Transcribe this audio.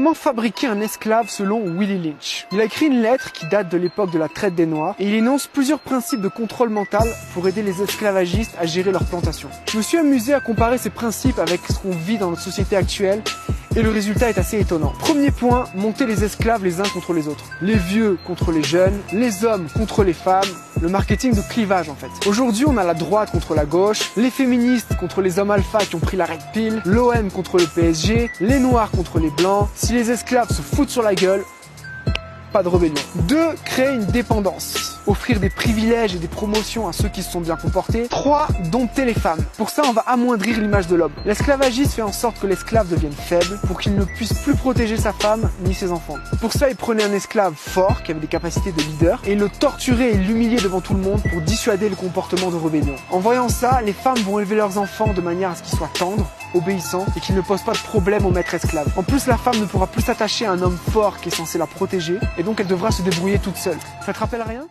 Comment fabriquer un esclave selon Willie Lynch? Il a écrit une lettre qui date de l'époque de la traite des Noirs et il énonce plusieurs principes de contrôle mental pour aider les esclavagistes à gérer leur plantation. Je me suis amusé à comparer ces principes avec ce qu'on vit dans notre société actuelle et le résultat est assez étonnant. Premier point, monter les esclaves les uns contre les autres. Les vieux contre les jeunes, les hommes contre les femmes, le marketing de clivage en fait. Aujourd'hui on a la droite contre la gauche, les féministes contre les hommes alpha qui ont pris la red pill, l'OM contre le PSG, les noirs contre les blancs. Si les esclaves se foutent sur la gueule, pas de rébellion. 2. Créer une dépendance. Offrir des privilèges et des promotions à ceux qui se sont bien comportés. 3. Dompter les femmes. Pour ça, on va amoindrir l'image de l'homme. L'esclavagisme fait en sorte que l'esclave devienne faible pour qu'il ne puisse plus protéger sa femme ni ses enfants. Pour ça, il prenait un esclave fort qui avait des capacités de leader et il le torturait et l'humiliait devant tout le monde pour dissuader le comportement de rébellion. En voyant ça, les femmes vont élever leurs enfants de manière à ce qu'ils soient tendres, obéissants et qu'ils ne posent pas de problème au maître esclave. En plus, la femme ne pourra plus s'attacher à un homme fort qui est censé la protéger et donc elle devra se débrouiller toute seule. Ça te rappelle rien ?